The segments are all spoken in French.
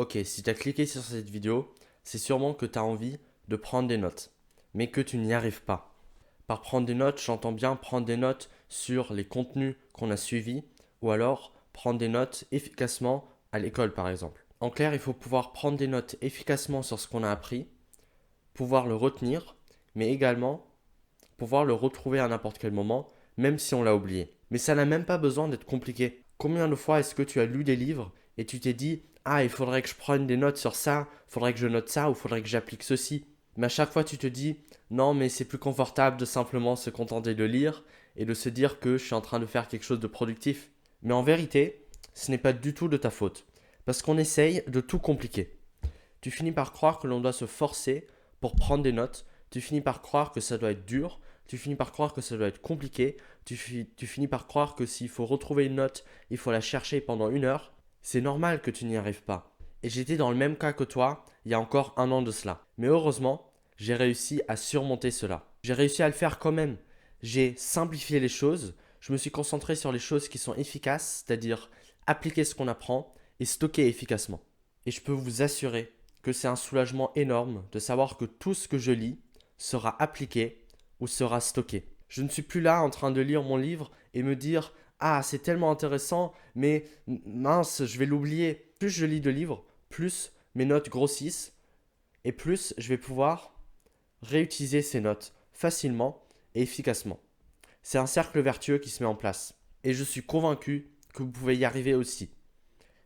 Ok, si tu as cliqué sur cette vidéo, c'est sûrement que tu as envie de prendre des notes, mais que tu n'y arrives pas. Par prendre des notes, j'entends bien prendre des notes sur les contenus qu'on a suivis, ou alors prendre des notes efficacement à l'école par exemple. En clair, il faut pouvoir prendre des notes efficacement sur ce qu'on a appris, pouvoir le retenir, mais également pouvoir le retrouver à n'importe quel moment, même si on l'a oublié. Mais ça n'a même pas besoin d'être compliqué. Combien de fois est-ce que tu as lu des livres et tu t'es dit ah, il faudrait que je prenne des notes sur ça, il faudrait que je note ça ou il faudrait que j'applique ceci. Mais à chaque fois tu te dis non, mais c'est plus confortable de simplement se contenter de lire et de se dire que je suis en train de faire quelque chose de productif. Mais en vérité, ce n'est pas du tout de ta faute. Parce qu'on essaye de tout compliquer. Tu finis par croire que l'on doit se forcer pour prendre des notes, tu finis par croire que ça doit être dur, tu finis par croire que ça doit être compliqué, tu finis par croire que s'il faut retrouver une note, il faut la chercher pendant 1 heure. C'est normal que tu n'y arrives pas. Et j'étais dans le même cas que toi il y a encore 1 an de cela. Mais heureusement, j'ai réussi à surmonter cela. J'ai réussi à le faire quand même. J'ai simplifié les choses, je me suis concentré sur les choses qui sont efficaces, c'est-à-dire appliquer ce qu'on apprend et stocker efficacement. Et je peux vous assurer que c'est un soulagement énorme de savoir que tout ce que je lis sera appliqué ou sera stocké. Je ne suis plus là en train de lire mon livre et me dire ah, c'est tellement intéressant, mais mince, je vais l'oublier. Plus je lis de livres, plus mes notes grossissent et plus je vais pouvoir réutiliser ces notes facilement et efficacement. C'est un cercle vertueux qui se met en place. Et je suis convaincu que vous pouvez y arriver aussi.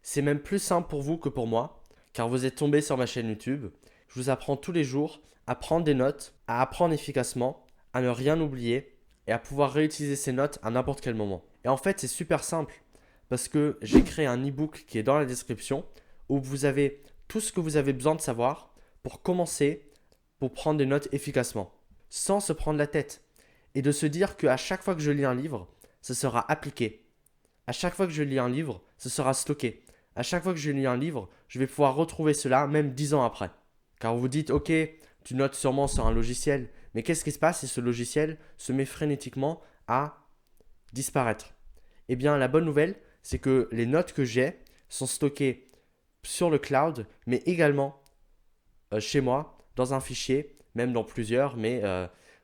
C'est même plus simple pour vous que pour moi, car vous êtes tombé sur ma chaîne YouTube. Je vous apprends tous les jours à prendre des notes, à apprendre efficacement, à ne rien oublier et à pouvoir réutiliser ces notes à n'importe quel moment. Et en fait, c'est super simple parce que j'ai créé un e-book qui est dans la description où vous avez tout ce que vous avez besoin de savoir pour commencer, pour prendre des notes efficacement, sans se prendre la tête et de se dire qu'à chaque fois que je lis un livre, ce sera appliqué. À chaque fois que je lis un livre, ce sera stocké. À chaque fois que je lis un livre, je vais pouvoir retrouver cela même 10 ans après. Car vous vous dites, ok, tu notes sûrement sur un logiciel, mais qu'est-ce qui se passe si ce logiciel se met frénétiquement à disparaître? Eh bien, la bonne nouvelle, c'est que les notes que j'ai sont stockées sur le cloud, mais également chez moi, dans un fichier, même dans plusieurs, mais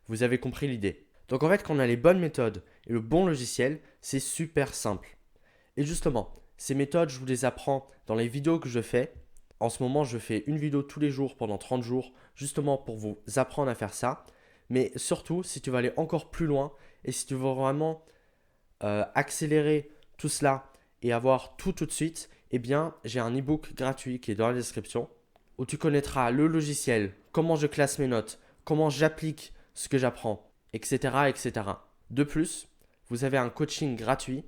vous avez compris l'idée. Donc en fait, quand on a les bonnes méthodes et le bon logiciel, c'est super simple. Et justement, ces méthodes, je vous les apprends dans les vidéos que je fais. En ce moment, je fais une vidéo tous les jours pendant 30 jours, justement pour vous apprendre à faire ça. Mais surtout, si tu veux aller encore plus loin et si tu veux vraiment accélérer tout cela et avoir tout de suite, eh bien, j'ai un e-book gratuit qui est dans la description où tu connaîtras le logiciel, comment je classe mes notes, comment j'applique ce que j'apprends, etc., etc. De plus, vous avez un coaching gratuit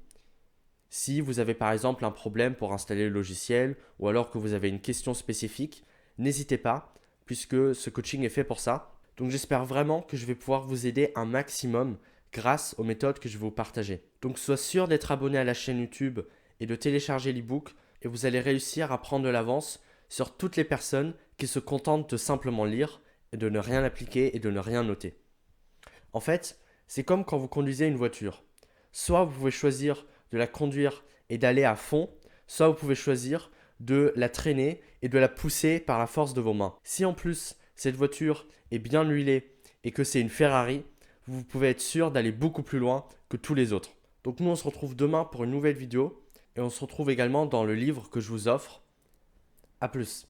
si vous avez par exemple un problème pour installer le logiciel ou alors que vous avez une question spécifique. N'hésitez pas puisque ce coaching est fait pour ça. Donc j'espère vraiment que je vais pouvoir vous aider un maximum grâce aux méthodes que je vais vous partager. Donc sois sûr d'être abonné à la chaîne YouTube et de télécharger l'ebook et vous allez réussir à prendre de l'avance sur toutes les personnes qui se contentent de simplement lire et de ne rien appliquer et de ne rien noter. En fait, c'est comme quand vous conduisez une voiture. Soit vous pouvez choisir de la conduire et d'aller à fond, soit vous pouvez choisir de la traîner et de la pousser par la force de vos mains. Si en plus cette voiture est bien huilée et que c'est une Ferrari, vous pouvez être sûr d'aller beaucoup plus loin que tous les autres. Donc nous on se retrouve demain pour une nouvelle vidéo et on se retrouve également dans le livre que je vous offre. A plus.